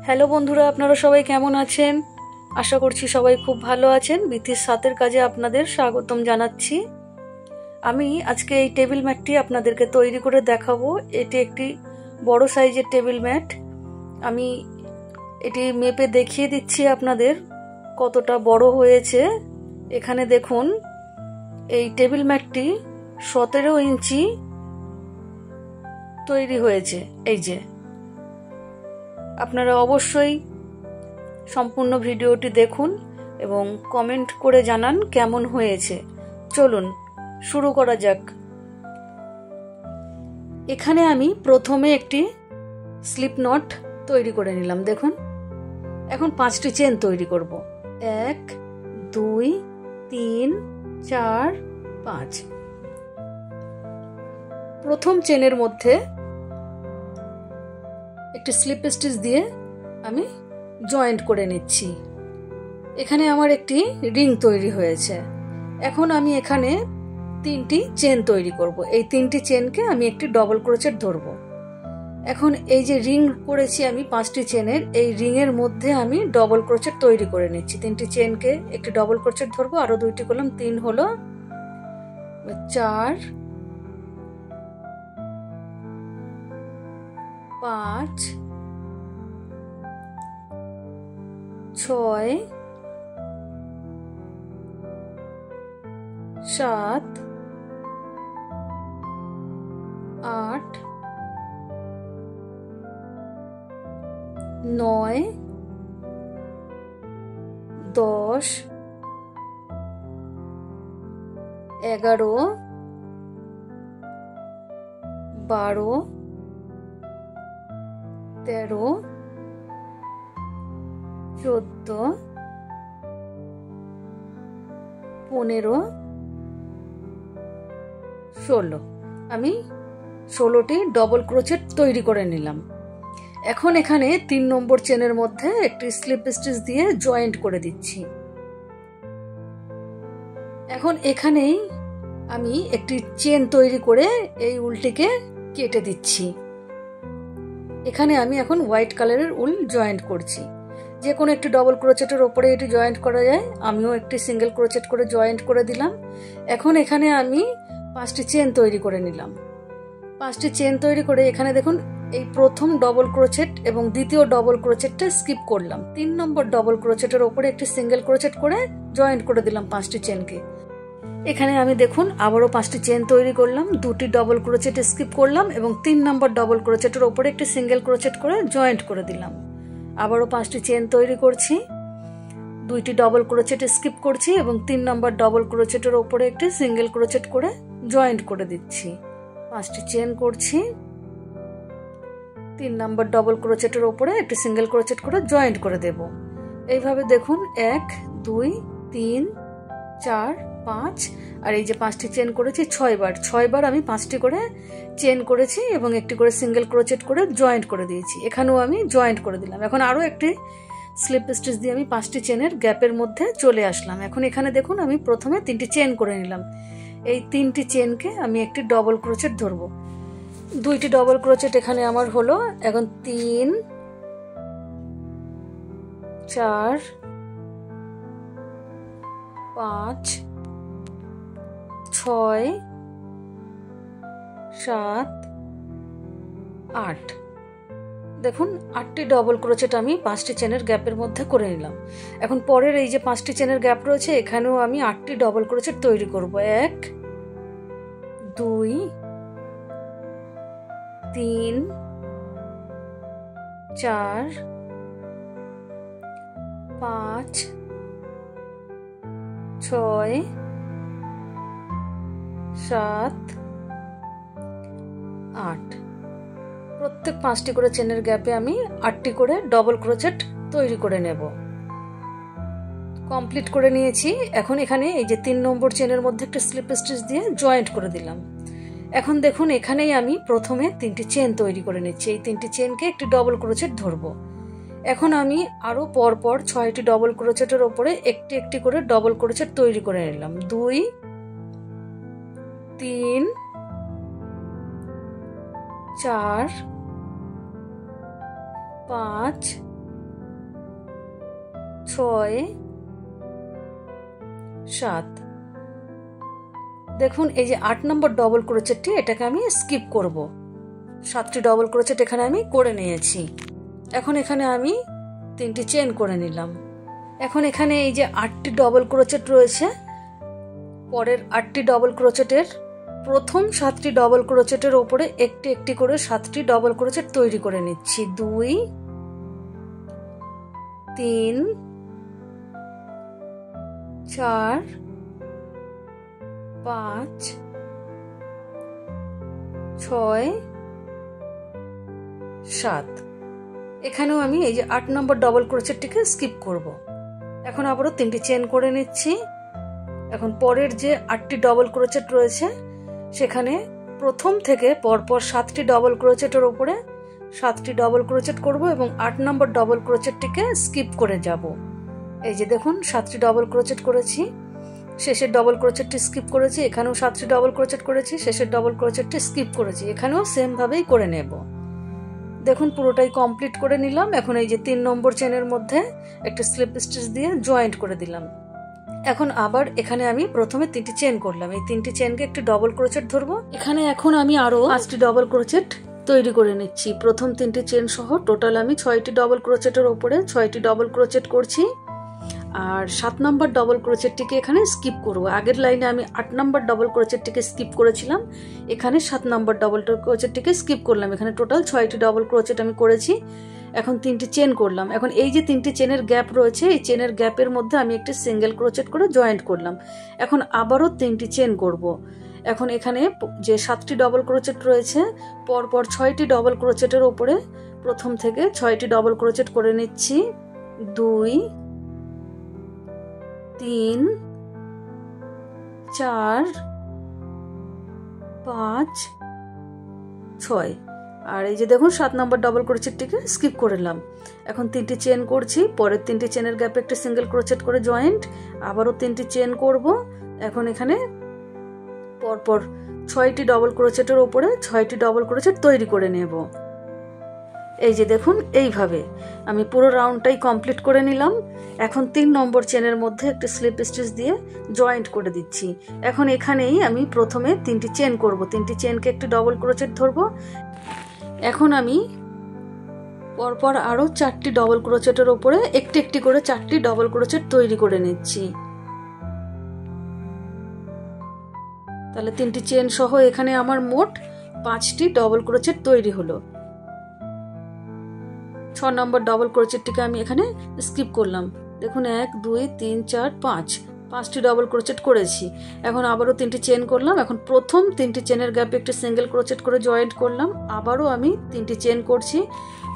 Hello বন্ধুরা, আপনারা সবাই কেমন আছেন? আশা করছি সবাই খুব ভালো আছেন। বিথির সাথের কাজে আপনাদের স্বাগতম জানাচ্ছি। আমি আজকে এই টেবিল ম্যাটটি আপনাদেরকে তৈরি করে দেখাবো। এটি একটি বড় সাইজের টেবিল ম্যাট। আমি এটি মেপে দেখিয়ে দিচ্ছি আপনাদের কতটা বড় হয়েছে। এখানে দেখুন, এই টেবিল ম্যাটটি 17 ইঞ্চি তৈরি হয়েছে। এই যে, আপনারা অবশ্যই সম্পূর্ণ ভিডিওটি দেখুন এবং কমেন্ট করে জানান কেমন হয়েছে। চলুন শুরু করা যাক। এখানে আমি প্রথমে একটি স্লিপ নট তৈরি করে নিলাম। দেখুন, এখন 5টি চেন তৈরি করব। 1 2 3 4 5। প্রথম চেনের মধ্যে একটি স্লিপ স্টিচ দিয়ে আমি জয়েন্ট করে নিচ্ছি। এখানে আমার একটি রিং তৈরি হয়েছে। এখন আমি এখানে 3টি চেন তৈরি করব। এই 3টি চেনকে আমি একটি ডবল ক্রোচেট ধরব। এখন এই যে রিং করেছি আমি 5টি চেনের, এই রিং এর মধ্যে আমি ডবল ক্রোচেট তৈরি করে নিচ্ছি। 3টি চেনকে একটি ডবল ক্রোচেট ধরবো, আরো 2টি করলাম, 3 হলো, 4 5 6 7 8 9 10 11 12 13 14 15 16। আমি 16টি ডবল ক্রোচেট তৈরি করে নিলাম। এখন এখানে 3 নম্বর চেনের মধ্যে একটি স্লিপ স্টিচ দিয়ে জয়েন্ট করে দিচ্ছি। এখন এখানেই আমি একটি চেন তৈরি করে এই উলটিকে কেটে দিচ্ছি। এখানে আমি এখন হোয়াইট কালারের উল জয়েন্ট করছি। যে কোনো একটি ডবল ক্রোচেটের ওপরে এটি জয়েন্ট করা যায়। আমিও একটি সিঙ্গেল ক্রোচেট করে জয়েন্ট করে দিলাম। এখন এখানে আমি 5টি চেন তৈরি করে নিলাম। 5টি চেন তৈরি করে এখানে দেখুন, এই প্রথম ডবল ক্রোচেট এবং দ্বিতীয় ডবল ক্রোচেটটা স্কিপ করলাম। 3 নম্বর ডবল ক্রোচেটের ওপরে একটি সিঙ্গেল ক্রোচেট করে জয়েন্ট করে দিলাম 5টি চেনকে। এখানে আমি দেখুন আবারও 5টি চেন তৈরি করলাম, 2টি ডবল ক্রোচেট স্কিপ করলাম এবং 3 নম্বর ডবল ক্রোচেটের ওপরে একটি সিঙ্গেল ক্রোচেট করে জয়েন্ট করে দিলাম। আবারও 5টি চেন তৈরি করছি, 2টি ডবল ক্রোচেট স্কিপ করছি এবং 3 নম্বর ডবল ক্রোচেটের ওপরে একটি সিঙ্গেল ক্রোচেট করে জয়েন্ট করে দিচ্ছি। 5টি চেন করছি, 3 নম্বর ডবল ক্রোচেটের ওপরে একটি সিঙ্গেল ক্রোচেট করে জয়েন্ট করে দেব। এইভাবে দেখুন 1 2 3 4 5, আর এই যে 5টি চেন করেছি 6 বার আমি 5টি করে চেন করেছি এবং একটি করে সিঙ্গেল ক্রোচেট করে জয়েন্ট করে দিয়েছি। এখানেও আমি জয়েন্ট করে দিলাম। এখন আরো একটি স্লিপ স্টিচ দিয়ে আমি 5টি চেনের গ্যাপের মধ্যে চলে আসলাম। এখন এখানে দেখুন আমি প্রথমে 3টি চেন করে নিলাম। এই 3টি চেনকে আমি একটি ডবল ক্রোচেট ধরবো। 2টি ডবল ক্রোচেট এখানে আমার হলো। এখন 3 4 5 6 7 8। দেখুন 8টি ডবল ক্রোচেট আমি 5টি চেনের গ্যাপের মধ্যে করে নিলাম। এখন পরের এই যে 5টি চেনের গ্যাপ রয়েছে, এখানেও আমি 8টি ডবল ক্রোচেট তৈরি করব। 1 2 3 4 5 6 7 8। প্রত্যেক 5টি করে চেনের গ্যাপে আমি 8টি করে ডবল ক্রোচেট তৈরি করে নেব। কমপ্লিট করে নিয়েছি। এখন এখানে এই যে 3 নম্বর চেনের মধ্যে একটা স্লিপ স্টিচ দিয়ে জয়েন্ট করে দিলাম। এখন দেখুন এখানেই আমি প্রথমে 3টি চেন তৈরি করে নিচ্ছি। এই 3টি চেনকে একটি ডবল ক্রোচেট ধরবো। এখন আমি আরো পরপর 6টি ডবল ক্রোচেটের ওপরে একটি একটি করে ডবল ক্রোচেট তৈরি করে নিলাম। 2 3 4 5 ছয়, সাত। দেখুন এই যে 8 নম্বর ডবল ক্রোচেটটি, এটাকে আমি স্কিপ করব। 7টি ডবল ক্রোচেট এখানে আমি করে নিয়েছি। এখন এখানে আমি 3টি চেন করে নিলাম। এখন এখানে এই যে 8টি ডবল ক্রোচেট রয়েছে, পরের 8টি ডবল ক্রোচেটের প্রথম 7টি ডবল ক্রোচেটের ওপরে একটি একটি করে 7টি ডবল ক্রোচেট তৈরি করে নিচ্ছি। 2, 3, 4, 5, 6, 7। এখানেও আমি এই যে 8 নম্বর ডবল ক্রোচেটটিকে স্কিপ করব। এখন আবারও 3টি চেন করে নিচ্ছি। এখন পরের যে 8টি ডবল ক্রোচেট রয়েছে, সেখানে প্রথম থেকে পরপর 7টি ডবল ক্রোচেটের ওপরে 7টি ডবল ক্রোচেট করব এবং 8 নম্বর ডবল ক্রোচেটটিকে স্কিপ করে যাব। এই যে দেখুন 7টি ডবল ক্রোচেট করেছি, শেষের ডবল ক্রোচেটটি স্কিপ করেছি, এখানেও 7টি ডবল ক্রোচেট করেছি, শেষের ডবল ক্রোচেটটি স্কিপ করেছি, এখানেও সেম ভাবেই করে নেব। দেখুন পুরোটাই কমপ্লিট করে নিলাম। এখন এই যে 3 নম্বর চেনের মধ্যে একটা স্লিপ স্টিচ দিয়ে জয়েন্ট করে দিলাম। এখন আবার এখানে আমি প্রথমে 3টি চেন করলাম। এই 3টি চেনকে একটি ডবল ক্রোচেট ধরবো। এখানে এখন আমি আরো 5টি ডবল ক্রোচেট তৈরি করে নিচ্ছি। প্রথম 3টি চেন সহ টোটাল আমি 6টি ডবল ক্রোচেটের ওপরে 6টি ডবল ক্রোচেট করছি। আর 7 নম্বর ডবল ক্রোচেটটিকে এখানে স্কিপ করব। আগের লাইনে আমি 8 নম্বর ডবল ক্রোচেটটিকে স্কিপ করেছিলাম, এখানে 7 নম্বর ডবল ক্রোচেটটিকে স্কিপ করলাম। এখানে টোটাল 6টি ডবল ক্রোচেট আমি করেছি। এখন 3টি চেন করলাম। এখন এই যে 3টি চেনের গ্যাপ রয়েছে, এই চেনের গ্যাপের মধ্যে আমি একটি সিঙ্গেল ক্রোচেট করে জয়েন্ট করলাম। এখন আবারও 3টি চেন করব। এখন এখানে যে 7টি ডবল ক্রোচেট রয়েছে, পরপর 6টি ডবল ক্রোচেটের ওপরে প্রথম থেকে 6টি ডবল ক্রোচেট করে নিচ্ছি। 2, 3, 4, 5, 6। আর এই যে দেখুন 7 নম্বর ডবল ক্রোচেটটিকে স্কিপ করলাম। এখন 3টি চেন করছি, পরের 3টি চেনের গ্যাপে একটা সিঙ্গেল ক্রোচেট করে জয়েন্ট, আবারও 3টি চেন করব। এখন এখানে পরপর 6টি ডবল ক্রোচেটের ওপরে 6টি ডবল ক্রোচেট তৈরি করে নেব। এই যে দেখুন এইভাবে আমি পুরো রাউন্ডটাই কমপ্লিট করে নিলাম। এখন 3 নম্বর চেনের মধ্যে একটা স্লিপ স্টিচ দিয়ে জয়েন্ট করে দিচ্ছি। এখন এখানেই আমি প্রথমে 3টি চেন করব। 3টি চেনকে একটি ডবল ক্রোচেট ধরব। এখন আমি পরপর আরো 4টি ডবল ক্রোচেটের ওপরে একটি একটি করে 4টি ডবল ক্রোচেট তৈরি করে নিচ্ছি। তাহলে 3টি চেন সহ এখানে আমার মোট 5টি ডবল ক্রোচেট তৈরি হলো। 6 নম্বর ডবল ক্রোচেটটিকে আমি এখানে স্কিপ করলাম। দেখুন 1, 2, 3, 4, 5টি ডবল ক্রোচেট করেছি। এখন আবারও 3টি চেন করলাম। এখন প্রথম 3টি চেনের গ্যাপে একটা সিঙ্গেল ক্রোচেট করে জয়েন্ট করলাম, আবারও আমি 3টি চেন করছি।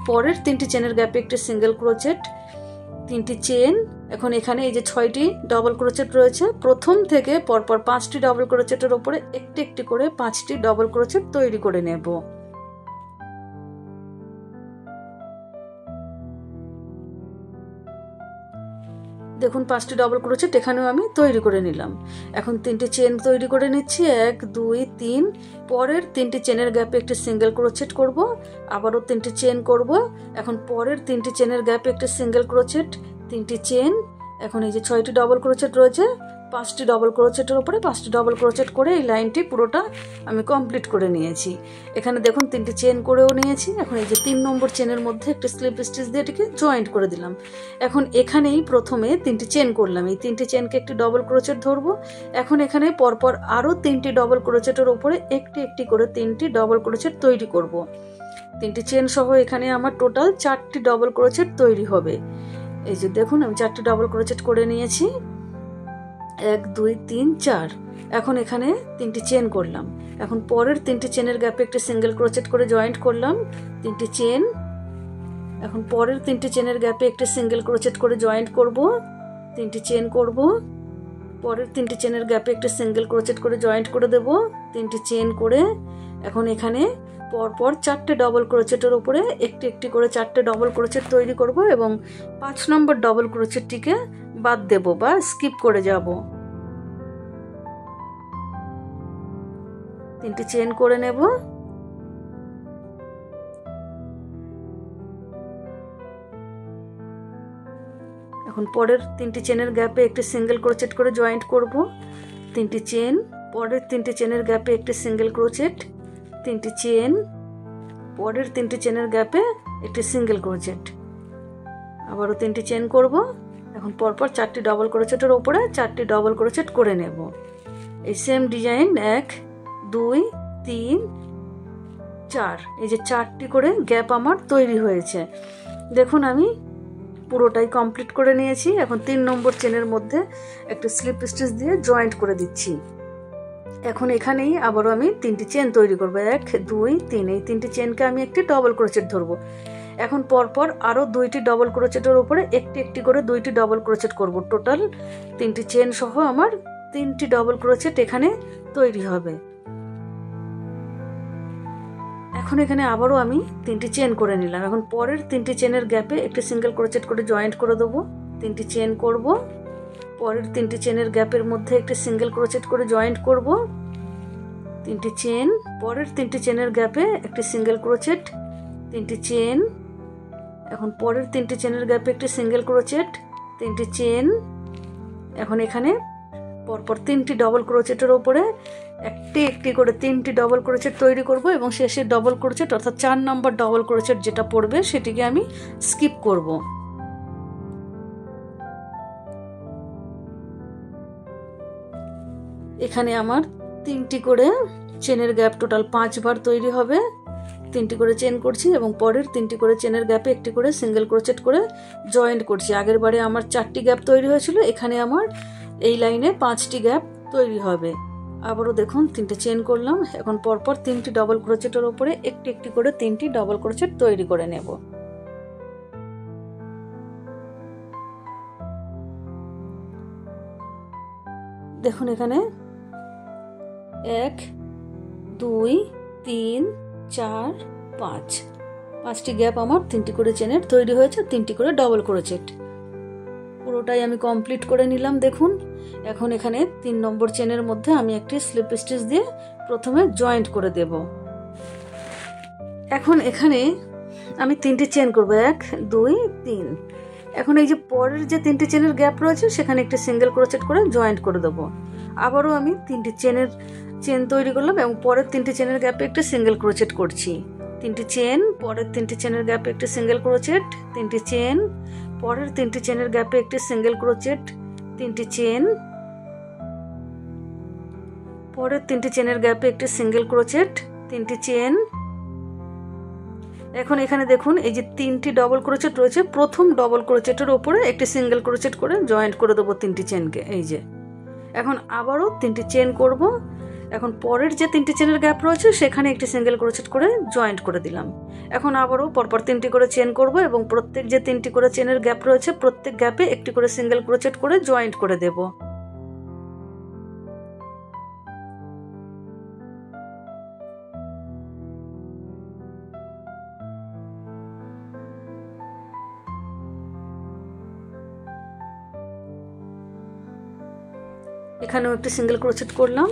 পরের 3টি চেনের গ্যাপে একটা সিঙ্গেল ক্রোচেট, 3টি চেন। এখন এখানে এই যে 6টি ডবল ক্রোচেট রয়েছে, প্রথম থেকে পরপর 5টি ডবল ক্রোচেটের ওপরে একটি একটি করে 5টি ডবল ক্রোচেট তৈরি করে নেব। দেখুন 5টি ডবল ক্রোচেট এখানেও আমি তৈরি করে নিলাম। এখন 3টি চেন তৈরি করে নিচ্ছি। 1, 2, 3। পরের 3টি চেনের গ্যাপে একটি সিঙ্গেল ক্রোচেট করব, আবারও 3টি চেন করব। এখন পরের 3টি চেনের গ্যাপে একটি সিঙ্গেল ক্রোচেট, 3টি চেন। এখন এই যে 6টি ডবল ক্রোচেট রয়েছে, 5টি ডবল ক্রোচেটের উপরে 5টি ডবল ক্রোচেট করে এই লাইনটি পুরোটা আমি কমপ্লিট করে নিয়েছি। এখানে দেখুন 3টি চেন করেও নিয়েছি। এখন এই যে 3 নম্বর চেনের মধ্যে একটা স্লিপ স্টিচ দিয়ে এটিকে জয়েন্ট করে দিলাম। এখন এখানেই প্রথমে 3টি চেন করলাম। এই 3টি চেনকে একটি ডবল ক্রোচেট ধরবো। এখন এখানে পরপর আরও 3টি ডবল ক্রোচেটের উপরে একটি একটি করে 3টি ডবল ক্রোচেট তৈরি করব। 3টি চেন সহ এখানে আমার টোটাল 4টি ডবল ক্রোচেট তৈরি হবে। এই যে দেখুন আমি 4টি ডবল ক্রোচেট করে নিয়েছি। 1, 2, 3, 4। এখন এখানে 3টি চেন করলাম। এখন পরের 3টি চেনের গ্যাপে একটা সিঙ্গেল ক্রোচেট করে জয়েন্ট করলাম, 3টি চেন। এখন পরের 3টি চেনের গ্যাপে একটা সিঙ্গেল ক্রোচেট করে জয়েন্ট করব, 3টি চেন করব। পরের 3টি চেনের গ্যাপে একটা সিঙ্গেল ক্রোচেট করে জয়েন্ট করে দেব, 3টি চেন করে। এখন এখানে পরপর 4টে ডবল ক্রোচেটের উপরে একটি একটি করে 4টে ডবল ক্রোচেট তৈরি করব এবং 5 নম্বর ডবল ক্রোচেটটিকে বাদ দেব বা স্কিপ করে যাব। 3টি চেন করে নেব। এখন পরের 3টি চেনের গ্যাপে একটি সিঙ্গেল ক্রোচেট করে জয়েন্ট করব, 3টি চেন, পরের 3টি চেনের গ্যাপে একটি সিঙ্গেল ক্রোচেট, 3টি চেন, পরের 3টি চেনের গ্যাপে একটি সিঙ্গেল ক্রোচেট, আবারও 3টি চেন করব। এখন পরপর 4টি ডবল ক্রোচেটের উপরে 4টি ডবল ক্রোচেট করে নেব। এই সেম ডিজাইন 1 2 3 4, এই যে 4টি করে গ্যাপ আমার তৈরি হয়েছে। দেখুন আমি পুরোটাই কমপ্লিট করে নিয়েছি। এখন 3 নম্বর চেনের মধ্যে একটা স্লিপ স্টিচ দিয়ে জয়েন্ট করে দিচ্ছি। এখন এখানেই আবারও আমি 3টি চেন তৈরি করব, 1 2 3, এই 3টি চেনকে আমি একটি ডবল ক্রোচেট ধরবো। এখন পরপর আরও 2টি ডবল ক্রোচেটের উপরে একটি একটি করে 2টি ডবল ক্রোচেট করব। টোটাল 3টি চেন সহ আমার 3টি ডবল ক্রোচেট এখানে তৈরি হবে। এখন এখানে আবারও আমি 3টি চেন করে নিলাম। এখন পরের 3টি চেনের গ্যাপে একটি সিঙ্গেল ক্রোচেট করে জয়েন্ট করে দেবো, 3টি চেন করব, পরের 3টি চেনের গ্যাপের মধ্যে একটি সিঙ্গেল ক্রোচেট করে জয়েন্ট করব, 3টি চেন, পরের 3টি চেনের গ্যাপে একটি সিঙ্গেল ক্রোচেট, 3টি চেন, এখন পরের 3টি চেনের গ্যাপে একটি সিঙ্গেল ক্রোচেট, 3টি চেন। এখন এখানে পরপর 3টি ডবল ক্রোচেটের ওপরে একটি একটি করে 3টি ডবল ক্রোচেট তৈরি করব এবং শেষের ডবল ক্রোচেট অর্থাৎ 4 নম্বর ডবল ক্রোচেট যেটা পড়বে সেটিকে আমি স্কিপ করব। এখানে আমার 3টি করে চেনের গ্যাপ টোটাল 5 বার তৈরি হবে। 3টি করে চেন করছি এবং পরের 3টি করে চেনের গ্যাপে একটি করে সিঙ্গেল ক্রোচেট করে জয়েন্ট করছি। আগের বারে আমার 4টি গ্যাপ তৈরি হয়েছিল, এখানে আমার এই লাইনে 5টি গ্যাপ তৈরি হবে। আবারও দেখুন 3টে চেন করলাম। এখন পরপর 3টি ডবল ক্রোচেটের উপরে একটি একটি করে 3টি ডবল ক্রোচেট তৈরি করে নেব। দেখুন এখানে 1 2 3 4 5, 5টি গ্যাপ আমার 3টি করে চেনের তৈরি হয়েছে, 3টি করে ডবল ক্রোচেট। পুরোটাই আমি কমপ্লিট করে নিলাম। দেখুন এখন এখানে 3 নম্বর চেনের মধ্যে আমি একটি স্লিপ স্টিচ দিয়ে প্রথমে জয়েন্ট করে দেব। এখন এখানে আমি 3টি চেন করব, 1 2 3। এখন এই যে পরের যে 3টি চেনের গ্যাপ রয়েছে সেখানে একটি সিঙ্গেল ক্রোচেট করে জয়েন্ট করে দেব। আবারও আমি 3টি চেন তৈরি করলাম এবং পরের 3টি চেনের গ্যাপে একটি সিঙ্গেল ক্রোচেট করছি। 3টি চেন, পরের 3টি চেনের গ্যাপে একটি সিঙ্গেল ক্রোচেট, 3টি চেন, পরের 3টি চেনের গ্যাপে একটি সিঙ্গেল ক্রোচেট, 3টি চেন, পরের 3টি চেনের গ্যাপে একটি সিঙ্গেল ক্রোচেট, 3টি চেন। এখন এখানে দেখুন এই যে 3টি ডবল ক্রোচেট রয়েছে, প্রথম ডবল ক্রোচেটের উপরে একটি সিঙ্গেল ক্রোচেট করে জয়েন্ট করে দেবো 3টি চেনকে। এই যে এখন আবারও 3টি চেন করব। এখন পরের যে 3টি চেনের গ্যাপ রয়েছে সেখানে একটি সিঙ্গেল ক্রোচেট করে জয়েন্ট করে দিলাম। এখন আবারও পরপর 3টি করে চেন করব এবং প্রত্যেক যে 3টি করে চেনের গ্যাপ রয়েছে প্রত্যেক গ্যাপে একটি করে সিঙ্গেল ক্রোচেট করে জয়েন্ট করে দেব। এখানেও একটি সিঙ্গেল ক্রোচেট করলাম।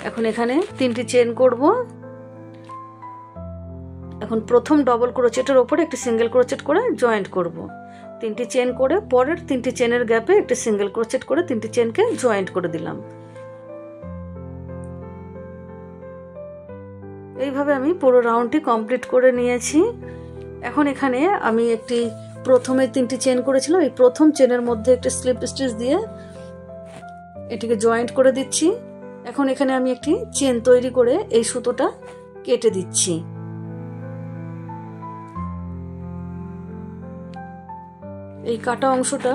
এখন এখানে 3টি চেন করব। এখন প্রথম ডবল ক্রোচেটের উপরে একটি সিঙ্গেল ক্রোচেট করে জয়েন্ট করব। 3টি চেন করে পরের 3টি চেনের গ্যাপে একটি সিঙ্গেল ক্রোচেট করে 3টি চেনকে জয়েন্ট করে দিলাম। এইভাবে আমি পুরো রাউন্ডটি কমপ্লিট করে নিয়েছি। এখন এখানে আমি প্রথমে 3টি চেন করেছিলাম, এই প্রথম চেনের মধ্যে একটি স্লিপ স্টিচ দিয়ে এটিকে জয়েন্ট করে দিচ্ছি। এখন এখানে আমি একটি চেন তৈরি করে এই সুতোটা কেটে দিচ্ছি। এই কাটা অংশটা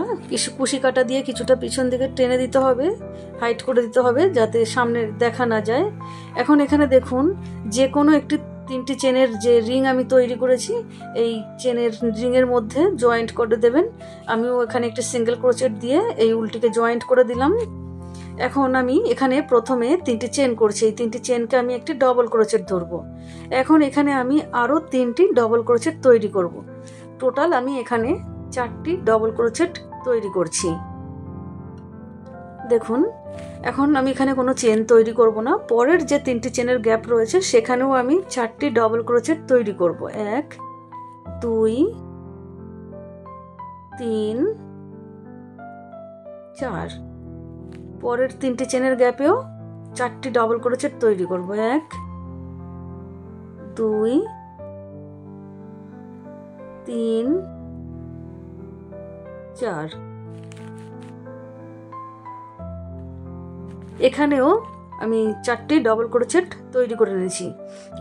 কুশি কাটা দিয়ে কিছুটা পিছন দিকে টেনে দিতে হবে, হাইট করে দিতে হবে যাতে সামনে দেখা না যায়। এখন এখানে দেখুন যে কোনো একটি 3টি চেনের যে রিং আমি তৈরি করেছি এই চেনের রিংয়ের মধ্যে জয়েন্ট করে দেবেন। আমিও এখানে একটি সিঙ্গেল ক্রোচেট দিয়ে এই উলটিকে জয়েন্ট করে দিলাম। এখন আমি এখানে প্রথমে 3টি চেন করছি, এই 3টি চেনকে আমি একটি ডবল ক্রোচেট ধরবো। এখন এখানে আমি আরও 3টি ডবল ক্রোচেট তৈরি করব। টোটাল আমি এখানে 4টি ডবল ক্রোচেট তৈরি করছি। দেখুন এখন আমি এখানে কোনো চেন তৈরি করব না, পরের যে 3টি চেনের গ্যাপ রয়েছে সেখানেও আমি 4টি ডবল ক্রোচেট তৈরি করব। 1 2 3 4। পরের 3টি চেনের গ্যাপেও 4টি ডবল ক্রোচেট তৈরি করব। 1 2 3 4। এখানেও আমি 4টি ডবল ক্রোচেট তৈরি করে নিয়েছি।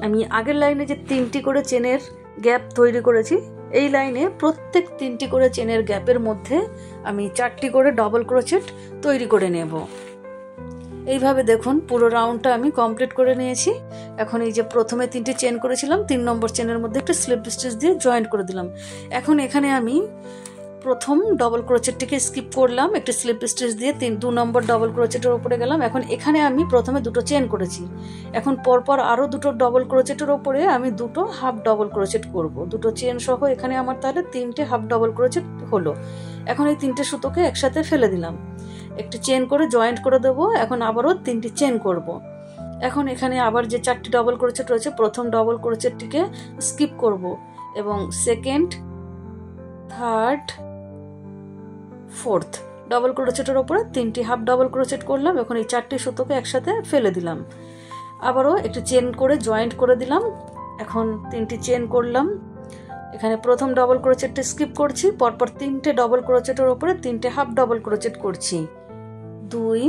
আমি আগের লাইনে যে 3টি করে চেনের গ্যাপ তৈরি করেছি, এই লাইনে প্রত্যেক 3টি করে চেনের গ্যাপের মধ্যে আমি 4টি করে ডবল ক্রোচেট তৈরি করে নেব। এইভাবে দেখুন পুরো রাউন্ডটা আমি কমপ্লিট করে নিয়েছি। এখন এই যে প্রথমে 3টি চেন করেছিলাম, 3 নম্বর চেনের মধ্যে একটা স্লিপ স্টিচ দিয়ে জয়েন্ট করে দিলাম। এখন এখানে আমি প্রথম ডবল ক্রোচেটটিকে স্কিপ করলাম, একটা স্লিপ স্টিচ দিয়ে 2 নম্বর ডবল ক্রোচেটের উপরে গেলাম। এখন এখানে আমি প্রথমে 2টো চেন করেছি। এখন পরপর আরও 2টো ডবল ক্রোচেটের ওপরে আমি 2টো হাফ ডবল ক্রোচেট করব। 2টো চেন সহ এখানে আমার তাহলে 3টে হাফ ডবল ক্রোচেট হলো। এখন এই 3টে সুতোকে একসাথে ফেলে দিলাম, একটি চেন করে জয়েন্ট করে দেবো। এখন আবারও 3টি চেন করব। এখন এখানে আবার যে 4টি ডবল ক্রোচেট রয়েছে, প্রথম ডবল ক্রোচেটটিকে স্কিপ করব এবং সেকেন্ড, থার্ড, ফোর্থ ডবল ক্রোচেটের ওপরে 3টি হাফ ডবল ক্রোচেট করলাম। এখন এই 4টি সুতোকে একসাথে ফেলে দিলাম, আবারও একটু চেন করে জয়েন্ট করে দিলাম। এখন 3টি চেন করলাম। এখানে প্রথম ডবল ক্রোচেটটা স্কিপ করছি, পরপর 3টে ডবল ক্রোচেটের ওপরে 3টে হাফ ডবল ক্রোচেট করছি। 2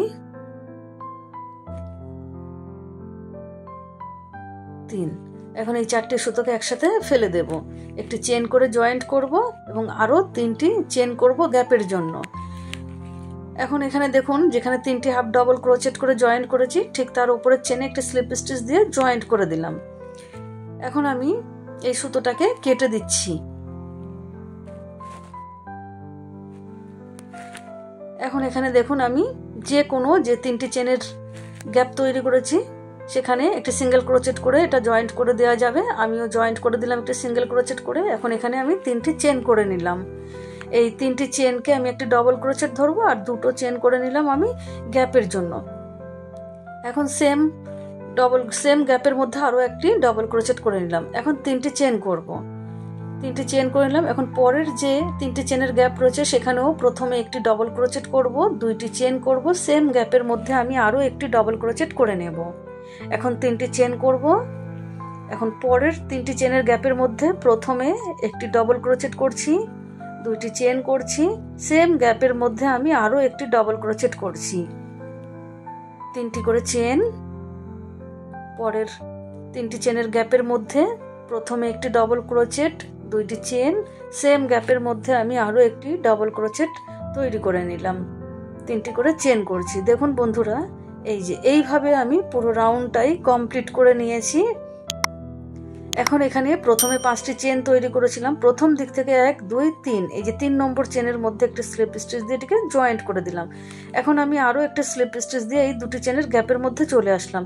3। এখন এই 4টে সুতোকে একসাথে ফেলে দেব, একটি চেন করে জয়েন্ট করব এবং আরও 3টি চেন করব গ্যাপের জন্য। এখন এখানে দেখুন যেখানে 3টি হাফ ডবল ক্রোচেট করে জয়েন্ট করেছি, ঠিক তার উপরে চেনে একটা স্লিপ স্টিচ দিয়ে জয়েন্ট করে দিলাম। এখন আমি এই সুতোটাকে কেটে দিচ্ছি। এখন এখানে দেখুন আমি যে 3টি চেনের গ্যাপ তৈরি করেছি সেখানে একটি সিঙ্গেল ক্রোচেট করে এটা জয়েন্ট করে দেওয়া যাবে। আমিও জয়েন্ট করে দিলাম একটা সিঙ্গেল ক্রোচেট করে। এখন এখানে আমি 3টি চেন করে নিলাম। এই 3টি চেনকে আমি একটি ডবল ক্রোচেট ধরবো আর 2টো চেন করে নিলাম আমি গ্যাপের জন্য। এখন সেম গ্যাপের মধ্যে আরও একটি ডবল ক্রোচেট করে নিলাম। এখন 3টি চেন করব। 3টি চেন করে নিলাম। এখন পরের যে 3টি চেনের গ্যাপ রয়েছে সেখানেও প্রথমে একটি ডবল ক্রোচেট করব, 2টি চেন করব, সেম গ্যাপের মধ্যে আমি আরও একটি ডবল ক্রোচেট করে নেব। এখন 3টি চেন করব। এখন পরের 3টি চেনের গ্যাপের মধ্যে প্রথমে একটি ডবল ক্রোচেট করছি, 2টি চেন করছি, সেম গ্যাপের মধ্যে আমি আরও একটি ডবল ক্রোচেট করছি, 3টি করে চেন। পরের 3টি চেনের গ্যাপের মধ্যে প্রথমে একটি ডবল ক্রোচেট, 2টি চেন, সেম গ্যাপের মধ্যে আমি আরও একটি ডবল ক্রোচেট তৈরি করে নিলাম, 3টি করে চেন করছি। দেখুন বন্ধুরা, এই যে এইভাবে আমি পুরো রাউন্ডটাই কমপ্লিট করে নিয়েছি। এখন এখানে প্রথমে 5টি চেন তৈরি করেছিলাম, প্রথম দিক থেকে 1 2 3, এই যে 3 নম্বর চেনের মধ্যে একটা স্লিপ স্টিচ দিয়ে এটাকে জয়েন্ট করে দিলাম। এখন আমি আরও একটা স্লিপ স্টিচ দিয়ে এই 2টি চেনের গ্যাপের মধ্যে চলে আসলাম।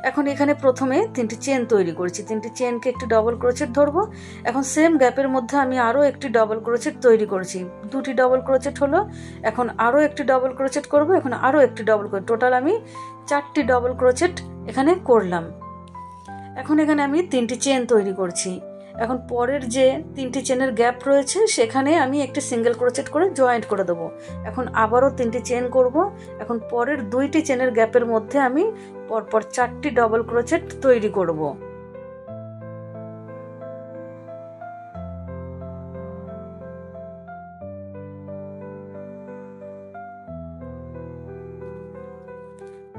এখন এখানে প্রথমে 3টি চেন তৈরি করছি, 3টি চেনকে একটি ডবল ক্রোচেট ধরবো। এখন সেম গ্যাপের মধ্যে আমি আরও একটি ডবল ক্রোচেট তৈরি করছি, 2টি ডবল ক্রোচেট হলো। এখন আরও একটি ডবল ক্রোচেট করব, এখন আরও একটি ডবল ক্রোচেট, টোটাল আমি 4টি ডবল ক্রোচেট এখানে করলাম। এখন এখানে আমি 3টি চেন তৈরি করছি। এখন পরের যে 3টি চেনের গ্যাপ রয়েছে সেখানে আমি একটি সিঙ্গেল ক্রোচেট করে জয়েন্ট করে দেবো। এখন আবারও 3টি চেন করব। এখন পরের 2টি চেনের গ্যাপের মধ্যে আমি পরপর 4টি ডবল ক্রোচেট তৈরি করব।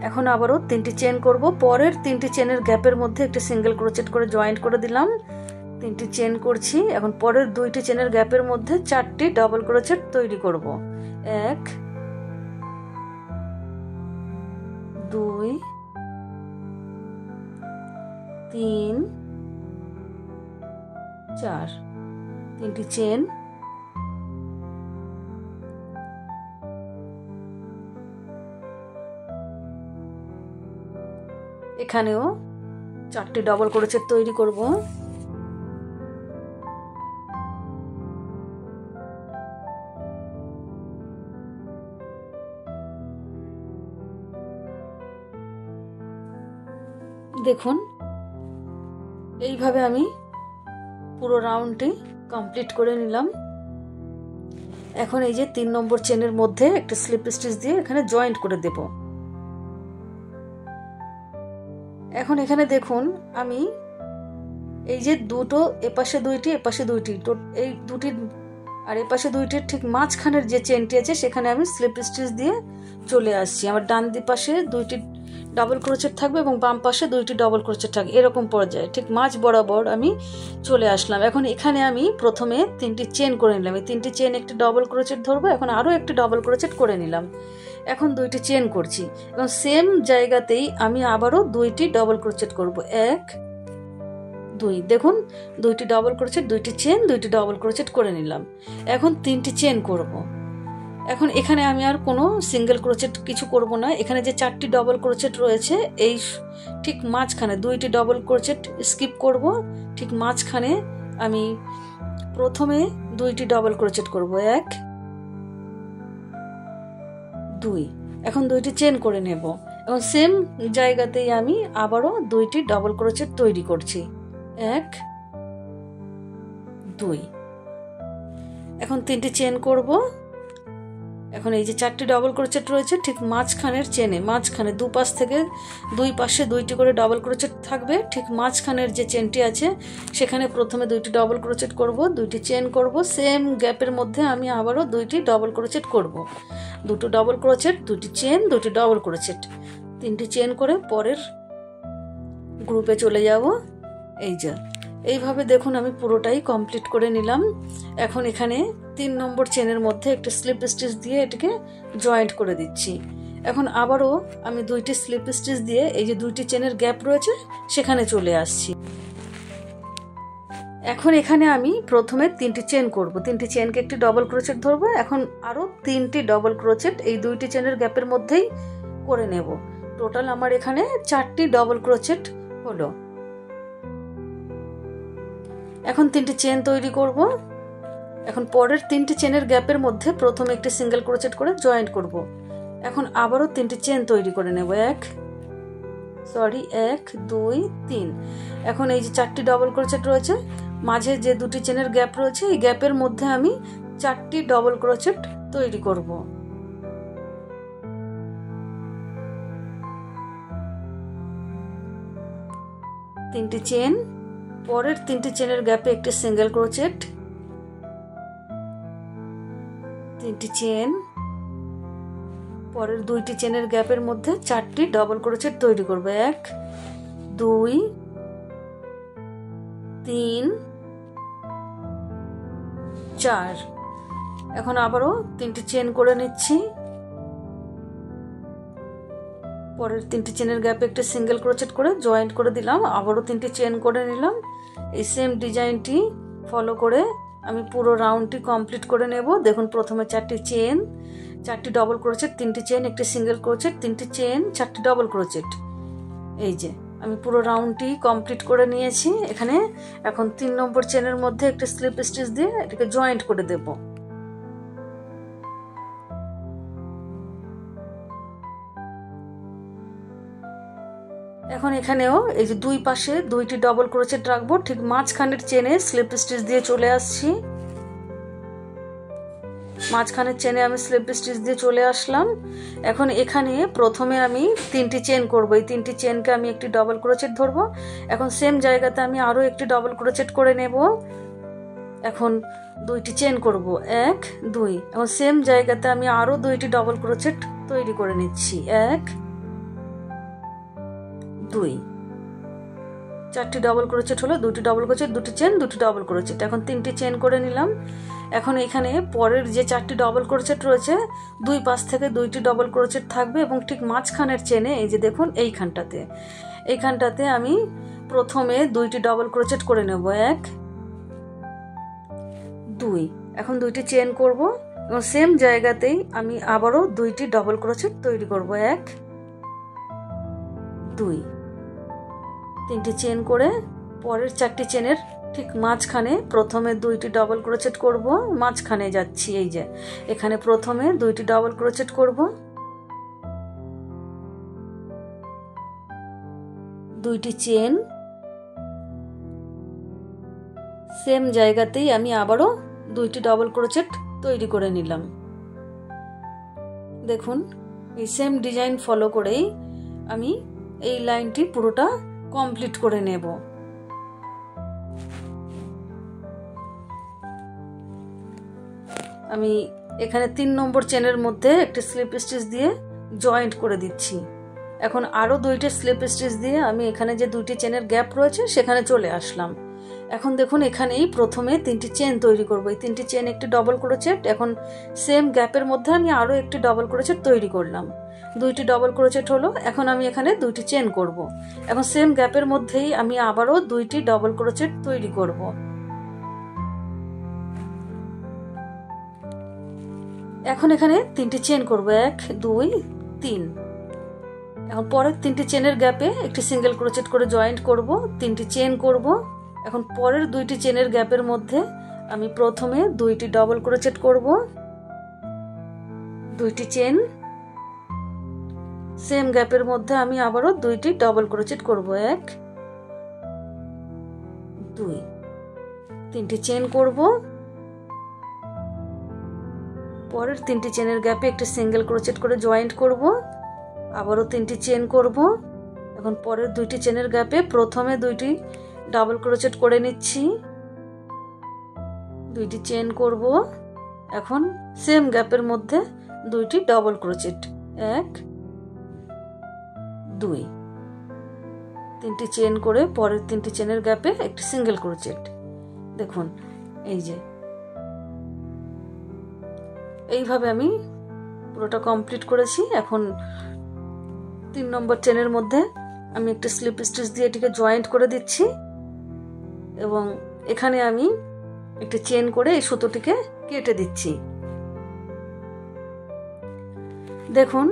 এখন আবারও 3টি চেন করব। পরের 3টি চেনের গ্যাপের মধ্যে একটি সিঙ্গেল ক্রোচেট করে জয়েন্ট করে দিলাম, 3টি চেন করছি। এখন পরের 2টি চেনের গ্যাপের মধ্যে 4টি ডবল ক্রোচেট তৈরি করব। 1 2 3 4, 3টি চেন। এখানেও 4টি ডবল ক্রোচেট তৈরি করব। দেখুন এইভাবে আমি পুরো রাউন্ডটি কমপ্লিট করে নিলাম। এখন এই যে 3 নম্বর চেনের মধ্যে একটা স্লিপ স্টিচ দিয়ে এখানে জয়েন্ট করে দেব। এখন এখানে দেখুন আমি এই যে দুটো এপাশে দুইটি এপাশে দুইটি, তো এই দুটির আর এপাশে দুইটির ঠিক মাঝখানের যে চেনটি আছে সেখানে আমি স্লিপ স্টিচ দিয়ে চলে আসছি। আমার ডান পাশে দুইটি ডাবল ক্রোচেট থাকবে এবং বাম পাশে দুইটি ডাবল ক্রোচেট থাকবে, এরকম পর্যায়ে ঠিক মাঝ বরাবর আমি চলে আসলাম। এখন এখানে আমি প্রথমে 3টি চেন করে নিলাম, এই 3টি চেন একটি ডাবল ক্রোচেট ধরবো, এখন আরও একটি ডাবল ক্রোচেট করে নিলাম। এখন 2টি চেন করছি এবং সেম জায়গাতেই আমি আবারও 2টি ডাবল ক্রোচেট করব, 1 2। দেখুন 2টি ডাবল ক্রোচেট, 2টি চেন, 2টি ডাবল ক্রোচেট করে নিলাম। এখন 3টি চেন করব। এখন এখানে আমি আর কোনো সিঙ্গেল ক্রোচেট কিছু করব না। এখানে যে 4টি ডাবল ক্রোচেট রয়েছে এই ঠিক মাঝখানে 2টি ডাবল ক্রোচেট স্কিপ করব, ঠিক মাঝখানে আমি প্রথমে 2টি ডাবল ক্রোচেট করব, 1 2। এখন 2টি চেন করে নেব এবং সেম জায়গাতেই আমি আবারও 2টি ডাবল ক্রোচেট তৈরি করছি, 1 2। এখন 3টি চেন করব। এখন এই যে 4টি ডাবল ক্রোচেট রয়েছে ঠিক মাঝখানের চেনে, মাঝখানে দুপাশ থেকে দুই পাশে 2টি করে ডাবল ক্রোচেট থাকবে, ঠিক মাঝখানের যে চেনটি আছে সেখানে প্রথমে 2টি ডাবল ক্রোচেট করব, 2টি চেন করব, সেম গ্যাপের মধ্যে আমি আবারও 2টি ডাবল ক্রোচেট করব, 2টো ডাবল ক্রোচেট, 2টি চেন, 2টি ডাবল ক্রোচেট, 3টি চেন করে পরের গ্রুপে চলে যাব। এই যে এইভাবে দেখুন আমি পুরোটাই কমপ্লিট করে নিলাম। এখন এখানে 3 নম্বর চেনের মধ্যে একটা স্লিপ স্টিচ দিয়ে এটাকে জয়েন্ট করে দিচ্ছি। এখন আবারও আমি 2টি স্লিপ স্টিচ দিয়ে এই যে 2টি চেনের গ্যাপ রয়েছে সেখানে চলে আসছি। এখন এখানে আমি প্রথমে 3টি চেন করব, 3টি চেনকে একটি ডাবল ক্রোচেট ধরবো, এখন আরও 3টি ডাবল ক্রোচেট এই 2টি চেনের গ্যাপের মধ্যেই করে নেব। টোটাল আমার এখানে 4টি ডাবল ক্রোচেট হলো। এখন 3টি চেন তৈরি করব। এখন পরের 3টি চেনের গ্যাপের মধ্যে প্রথমে একটি সিঙ্গেল ক্রোচেট করে জয়েন্ট করব। এখন আবারও 3টি চেন তৈরি করে নেব, 1 2 3। এখন এই যে 4টি ডাবল ক্রোচেট রয়েছে, মাঝে যে 2টি চেনের গ্যাপ রয়েছে এই গ্যাপের মধ্যে আমি 4টি ডাবল ক্রোচেট তৈরি করব। তিনটি চেন, পরের 3টি চেনের গ্যাপে একটি সিঙ্গেল ক্রোচেট, 3টি চেন, পরের 2টি চেনের গ্যাপের মধ্যে 4টি ডাবল ক্রোচেট তৈরি করব, 1 2 3 4। এখন আবারও 3টি চেন করে নিচ্ছি, পরের 3টি চেনের গ্যাপে একটা সিঙ্গেল ক্রোচেট করে জয়েন্ট করে দিলাম, আবারও 3টি চেন করে নিলাম। এই সেম ডিজাইনটি ফলো করে আমি পুরো রাউন্ডটি কমপ্লিট করে নেব। দেখুন প্রথমে 4টি চেন, 4টি ডাবল ক্রোচেট, 3টি চেন, একটি সিঙ্গেল ক্রোচেট, 3টি চেন, 4টি ডাবল ক্রোচেট। এই যে আমি পুরো রাউন্ডটি কমপ্লিট করে নিয়েছি। এখানে এখন 3 নম্বর চেনের মধ্যে একটা স্লিপ স্টিচ দিয়ে এটাকে জয়েন্ট করে দেব। এখন এখানেও এই যে 2 পাশে 2টি ডাবল ক্রোচেট রাখবো, ঠিক মাঝখানের চেনে স্লিপ স্টিচ দিয়ে চলে আসছি। মাঝখানের চেনে আমি স্লিপ স্টিচ দিয়ে চলে আসলাম। এখন এখানে প্রথমে আমি 3টি চেন করব, এই 3টি চেনকে আমি একটি ডাবল ক্রোচেট ধরবো। এখন সেম জায়গাতে আমি আরও একটি ডাবল ক্রোচেট করে নেব। এখন 2টি চেন করব, 1 2। এখন সেম জায়গাতে আমি আরও 2টি ডাবল ক্রোচেট তৈরি করে নিচ্ছি, 1 2। 4টি ডাবল ক্রোচেট হলো, 2টি ডাবল ক্রোচেট, 2টি চেন, 2টি ডাবল ক্রোচেট। এখন 3টি চেন করে নিলাম। এখন এখানে পরের যে 4টি ডাবল ক্রোচেট রয়েছে 2 পাশ থেকে 2টি ডাবল ক্রোচেট থাকবে এবং ঠিক মাঝখানের চেনে এই যে দেখুন এইখানটাতে আমি প্রথমে 2টি ডাবল ক্রোচেট করে নেব, 1 2। এখন 2টি চেন করব এবং সেম জায়গাতেই আমি আবারও 2টি ডাবল ক্রোচেট তৈরি করব, 1 2। 3টি চেন করে পরের 4টি চেনের ঠিক মাঝখানে প্রথমে 2টি ডাবল ক্রোচেট করব, মাঝখানে যাচ্ছি। এই যে এখানে প্রথমে 2টি ডাবল ক্রোচেট করব, 2টি চেন, সেম জায়গাতেই আমি আবারও 2টি ডাবল ক্রোচেট তৈরি করে নিলাম। দেখুন এই সেম ডিজাইন ফলো করেই আমি এই লাইনটি পুরোটা কমপ্লিট করে নেব। আমি এখানে 3 নম্বর চেনের মধ্যে একটা স্লিপ স্টিচ দিয়ে জয়েন্ট করে দিচ্ছি। এখন আরো 2টি স্লিপ স্টিচ দিয়ে আমি এখানে যে 2টি চেনের গ্যাপ রয়েছে সেখানে চলে আসলাম। এখন দেখুন এখানেই প্রথমে 3টি চেন তৈরি করব। এই 3টি চেন একটি ডবল ক্রোচেট, এখন সেম গ্যাপের মধ্যে আমি আরো একটি ডবল ক্রোচেট তৈরি করলাম। 2টি ডবল ক্রোচেট হলো। এখন আমি এখানে 2টি চেন করব। এখন সেম গ্যাপের মধ্যেই আমি আবারও 2টি ডবল ক্রোচেট তৈরি করব। এখন এখানে 3টি চেন করব, 1 2 3। এখন পরের 3টি চেনের গ্যাপে একটি সিঙ্গেল ক্রোচেট করে জয়েন্ট করব, 3টি চেন করব। এখন পরের 2টি চেনের গ্যাপের মধ্যে আমি প্রথমে 2টি ডবল ক্রোচেট করব, 2টি চেন, সেম গ্যাপের মধ্যে আমি আবারও 2টি ডবল ক্রোচেট করব, 1 2, 3টি চেন করব। পরের 3টি চেনের গ্যাপে একটি সিঙ্গেল ক্রোচেট করে জয়েন্ট করব, আবারও 3টি চেন করব। এখন পরের 2টি চেনের গ্যাপে প্রথমে 2টি ডাবল ক্রোচেট করে নিচ্ছি, 2টি চেন করব। এখন সেম গ্যাপের মধ্যে 2টি ডাবল ক্রোচেট, 1 2, 3টি চেন করে পরের 3টি চেনের গ্যাপে একটি সিঙ্গেল ক্রোচেট। দেখুন এই যে এইভাবে আমি পুরোটা কমপ্লিট করেছি। এখন 3 নম্বর চেনের মধ্যে আমি একটা স্লিপ স্টিচ দিয়ে এটিকে জয়েন্ট করে দিচ্ছি এবং এখানে আমি একটা চেন করে এই সুতোটিকে কেটে দিচ্ছি। দেখুন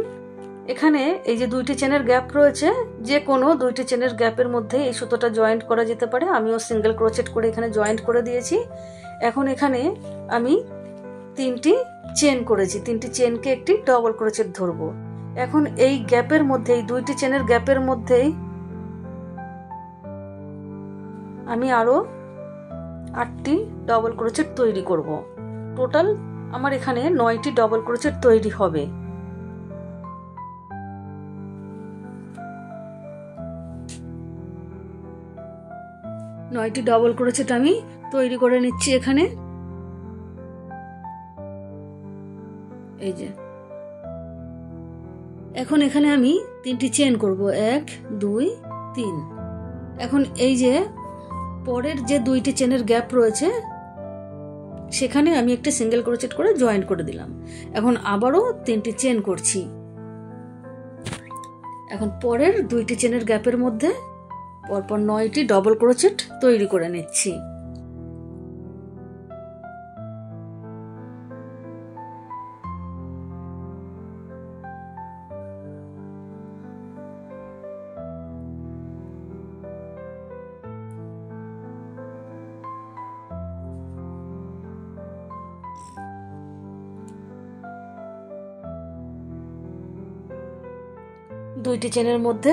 এখানে এই যে 2টি চেনের গ্যাপ রয়েছে, যে কোনো 2টি চেনের গ্যাপের মধ্যে এই সুতোটা জয়েন্ট করা যেতে পারে। আমিও সিঙ্গেল ক্রোচেট করে এখানে জয়েন্ট করে দিয়েছি। এখন এখানে আমি 3টি চেন করেছি, 3টি চেনকে একটি ডবল ক্রোচেট ধরবো। এখন এই গ্যাপের মধ্যে, এই 2টি চেনের গ্যাপের মধ্যেই আমি আরো 8টি ডবল ক্রোচেট তৈরি করব। টোটাল আমার এখানে 9টি ডবল ক্রোচেট তৈরি হবে। নয়টি ডবল ক্রোচেট আমি তৈরি করে নিচ্ছি এখানে। এই যে এখন এখানে আমি 3টি চেন করব, 1 2 3। এখন এই যে পরের যে 2টি চেনের গ্যাপ রয়েছে সেখানে আমি একটা সিঙ্গেল ক্রোচেট করে জয়েন্ট করে দিলাম। এখন আবারও 3টি চেন করছি। এখন পরের 2টি চেনের গ্যাপের মধ্যে পরপর 9টি ডবল ক্রোচেট তৈরি করে নিচ্ছি। দুইটি চেনের মধ্যে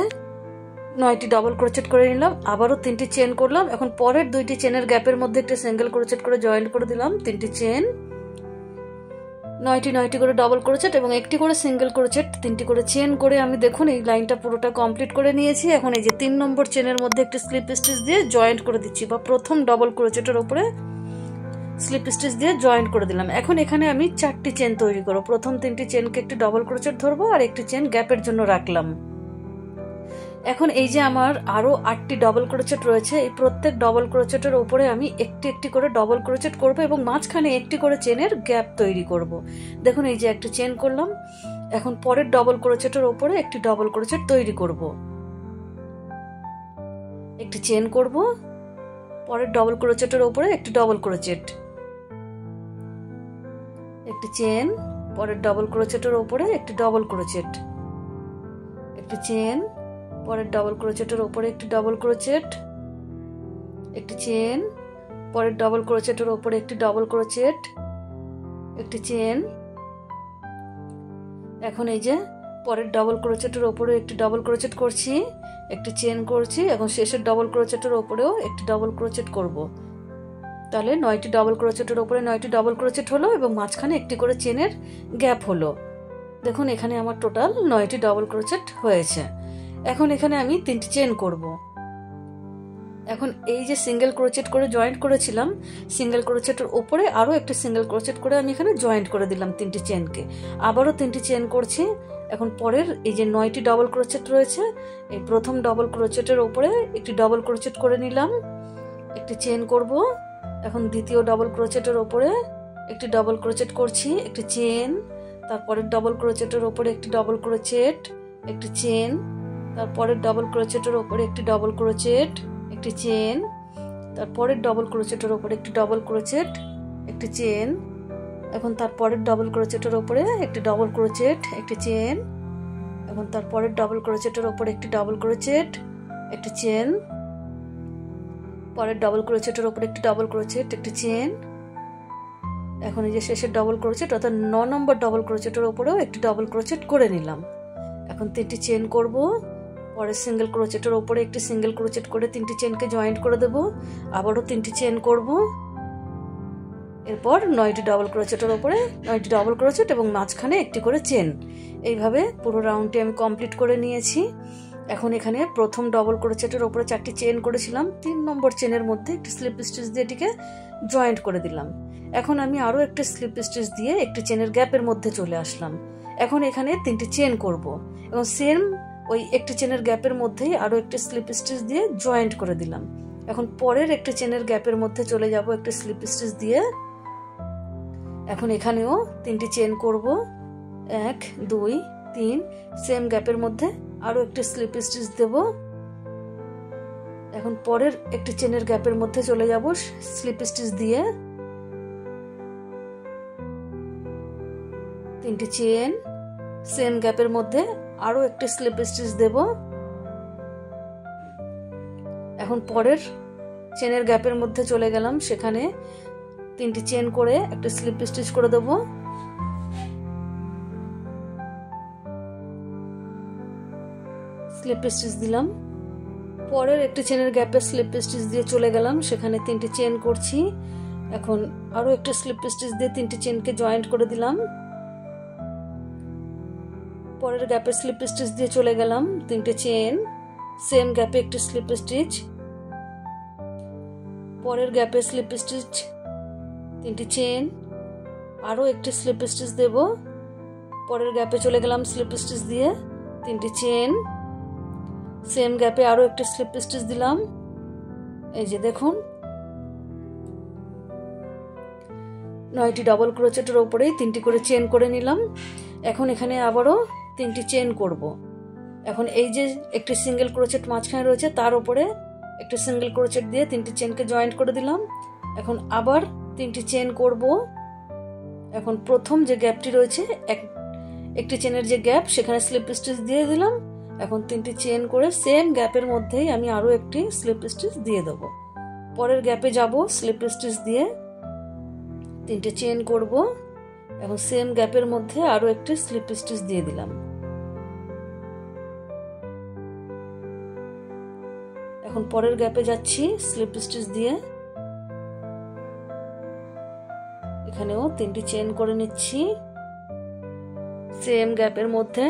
9টি ডবল ক্রোচেট করে নিলাম, আবারও 3টি চেন করলাম। এখন পরের 2টি চেনের গ্যাপের মধ্যে একটা সিঙ্গেল ক্রোচেট করে জয়েন্ট করে দিলাম, 3টি চেন, 9টি করে ডবল ক্রোচেট এবং একটি করে সিঙ্গেল ক্রোচেট, 3টি করে চেন করে আমি দেখুন এই লাইনটা পুরোটা কমপ্লিট করে নিয়েছি। এখন এই যে 3 নম্বর চেনের মধ্যে একটি স্লিপ স্টিচ দিয়ে জয়েন্ট করে দিচ্ছি, বা প্রথম ডবল ক্রোচেটের উপরে স্লিপ স্টিচ দিয়ে জয়েন্ট করে দিলাম। এখন এখানে আমি 4টি চেন তৈরি করব। প্রথম 3টি চেনকে একটি ডবল ক্রোচেট ধরবো আর একটি চেন গ্যাপের জন্য রাখলাম। এখন এই যে আমার আরো 8টি ডবল ক্রোচেট রয়েছে, এই প্রত্যেক ডবল ক্রোচেটের উপরে আমি একটি একটি করে ডবল ক্রোচেট করব এবং মাঝখানে একটি করে চেনের গ্যাপ তৈরি করব। দেখুন এই যে একটা চেন করলাম। এখন পরের ডবল ক্রোচেটের উপরে একটি ডবল ক্রোচেট তৈরি করব, একটি চেন করব, পরের ডবল ক্রোচেটের উপরে একটি ডবল ক্রোচেট, একটি চেন, পরের ডবল ক্রোচেটের উপরে একটি ডবল ক্রোচেট, একটি চেন, পরের ডবল ক্রোচেটের উপরে একটি ডবল ক্রোচেট, একটি চেন, পরের ডবল ক্রোচেটের উপরে একটি ডবল ক্রোচেট, একটি চেন। এখন এই যে পরের ডবল ক্রোচেটের উপরে একটি ডবল ক্রোচেট করছি, একটি চেন করছি, এখন শেষের ডবল ক্রোচেটের উপরেও একটি ডবল ক্রোচেট করব। তাহলে 9টি ডাবল ক্রোচেটের ওপরে 9টি ডাবল ক্রোচেট হলো এবং মাঝখানে একটি করে চেনের গ্যাপ হলো। দেখুন এখানে আমার টোটাল 9টি ডাবল ক্রোচেট হয়েছে। এখন এখানে আমি 3টি চেন করব। এখন এই যে সিঙ্গেল ক্রোচেট করে জয়েন্ট করেছিলাম, সিঙ্গেল ক্রোচেটের ওপরে আরও একটি সিঙ্গেল ক্রোচেট করে আমি এখানে জয়েন্ট করে দিলাম 3টি চেনকে। আবারও 3টি চেন করছি। এখন পরের এই যে 9টি ডাবল ক্রোচেট রয়েছে, এই প্রথম ডাবল ক্রোচেটের ওপরে একটি ডাবল ক্রোচেট করে নিলাম, একটি চেন করব। এখন দ্বিতীয় ডাবল ক্রোচেটের ওপরে একটি ডাবল ক্রোচেট করছি, একটি চেন, তারপরের ডাবল ক্রোচেটের ওপরে একটি ডাবল ক্রোচেট, একটি চেন, তারপরের ডাবল ক্রোচেটের ওপরে একটি ডাবল ক্রোচেট, একটি চেন, তারপরের ডাবল ক্রোচেটের ওপরে একটি ডাবল ক্রোচেট, একটি চেন, এখন তারপরের ডাবল ক্রোচেটের ওপরে একটি ডাবল ক্রোচেট, একটি চেন, এখন তারপরের ডাবল ক্রোচেটের ওপরে একটি ডাবল ক্রোচেট, একটি চেন, পরের ডাবল ক্রোচেটের ওপরে একটি ডাবল ক্রোচেট, একটি চেন, এখন এই যে শেষের ডাবল ক্রোচেট অর্থাৎ 9 নম্বর ডাবল ক্রোচেটের ওপরেও একটি ডাবল ক্রোচেট করে নিলাম। এখন 3টি চেন করব। পরে সিঙ্গেল ক্রোচেটের ওপরে একটি সিঙ্গেল ক্রোচেট করে 3টি চেনকে জয়েন্ট করে দেব। আবারও 3টি চেন করব। এরপর 9টি ডাবল ক্রোচেটের ওপরে 9টি ডাবল ক্রোচেট এবং মাঝখানে একটি করে চেন। এইভাবে পুরো রাউন্ডটি আমি কমপ্লিট করে নিয়েছি। এখন এখানে প্রথম ডাবল ক্রোচেটের ওপরে 4টি চেন করেছিলাম, 3 নম্বর চেনের মধ্যে একটি স্লিপ স্টিচ দিয়ে এটিকে জয়েন্ট করে দিলাম। এখন আমি আরও একটি স্লিপ স্টিচ দিয়ে একটি চেনের গ্যাপের মধ্যে চলে আসলাম। এখন এখানে 3টি চেন করব এবং সেম ওই একটি চেনের গ্যাপের মধ্যেই আরও একটি স্লিপ স্টিচ দিয়ে জয়েন্ট করে দিলাম। এখন পরের একটি চেনের গ্যাপের মধ্যে চলে যাব একটি স্লিপ স্টিচ দিয়ে। এখন এখানেও 3টি চেন করব, 1 2 3, সেম গ্যাপের মধ্যে আরও একটি স্লিপ স্টিচ দেব। এখন পরের একটি চেনের গ্যাপের মধ্যে চলে যাব স্লিপ স্টিচ দিয়ে, 3টি চেন, সেম গ্যাপের মধ্যে আরও একটি স্লিপ স্টিচ দেব। এখন পরের চেনের গ্যাপের মধ্যে চলে গেলাম, সেখানে 3টি চেন করে একটা স্লিপ স্টিচ করে দেব। স্লিপ স্টিচ দিলাম। পরের একটি চেনের গ্যাপে স্লিপ স্টিচ দিয়ে চলে গেলাম, সেখানে 3টি চেন করছি। এখন আরও একটি স্লিপ স্টিচ দিয়ে 3টি চেনকে জয়েন্ট করে দিলাম। পরের গ্যাপে স্লিপ স্টিচ দিয়ে চলে গেলাম, 3টে চেন, সেম গ্যাপে একটি স্লিপ স্টিচ, পরের গ্যাপে স্লিপ স্টিচ, 3টি চেন, আরও একটি স্লিপ স্টিচ দেব। পরের গ্যাপে চলে গেলাম স্লিপ স্টিচ দিয়ে, 3টি চেন, সেম গ্যাপে আরও একটি স্লিপ স্টিচ দিলাম। এই যে দেখুন 9টি ডাবল ক্রোচেটের ওপরেই 3টি করে চেন করে নিলাম। এখন এখানে আবারও 3টি চেন করব। এখন এই যে একটি সিঙ্গেল ক্রোচেট মাঝখানে রয়েছে, তার উপরে একটি সিঙ্গেল ক্রোচেট দিয়ে 3টি চেনকে জয়েন্ট করে দিলাম। এখন আবার 3টি চেন করব। এখন প্রথম যে গ্যাপটি রয়েছে একটি চেনের যে গ্যাপ, সেখানে স্লিপ স্টিচ দিয়ে দিলাম। এখন 3টি চেন করে সেম গ্যাপের মধ্যেই আমি আরও একটি স্লিপ স্টিচ দিয়ে দেব। পরের গ্যাপে যাব, স্লিপ স্টিচ দিয়ে 3টে চেন করব। এখন সেম গ্যাপের মধ্যে আরও একটি স্লিপ স্টিচ দিয়ে দিলাম। এখন পরের গ্যাপে যাচ্ছি স্লিপ স্টিচ দিয়ে, এখানেও 3টি চেন করে নিচ্ছি। সেম গ্যাপের মধ্যে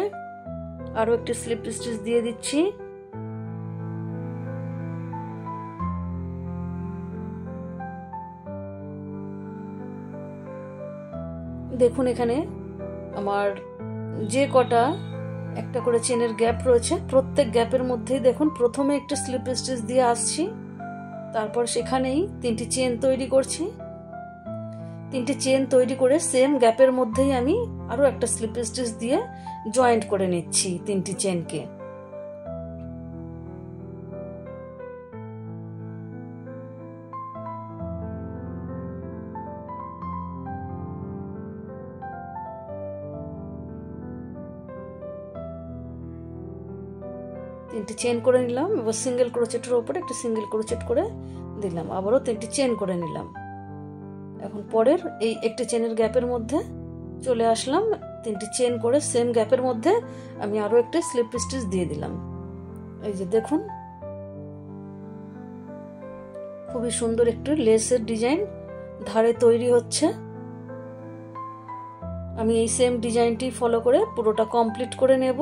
আরও একটি স্লিপ স্টিচ দিয়ে দিচ্ছি। দেখুন এখানে আমার যে কটা একটা করে চেনের গ্যাপ রয়েছে, প্রত্যেক গ্যাপের মধ্যেই দেখুন প্রথমে একটু স্লিপ স্টিচ দিয়ে আসছি, তারপর সেখানেই 3টি চেন তৈরি করছি। 3টি চেন তৈরি করে সেম গ্যাপের মধ্যেই আমি আরও একটা স্লিপ স্টিচ দিয়ে জয়েন্ট করে নিচ্ছি 3টি চেনকে। তিনটি চেন করে নিলাম, এবার সিঙ্গেল ক্রোচেটের উপরে একটা সিঙ্গেল ক্রোচেট করে দিলাম, আবারও 3টি চেন করে নিলাম। এখন পরের এই একটি চেনের গ্যাপের মধ্যে চলে আসলাম, 3টি চেন করে সেম গ্যাপের মধ্যে আমি আরো একটা স্লিপ স্টিচ দিয়ে দিলাম। এই যে দেখুন খুবই সুন্দর একটু লেসের ডিজাইন ধারে তৈরি হচ্ছে। আমি এই সেম ডিজাইনটি ফলো করে পুরোটা কমপ্লিট করে নেব।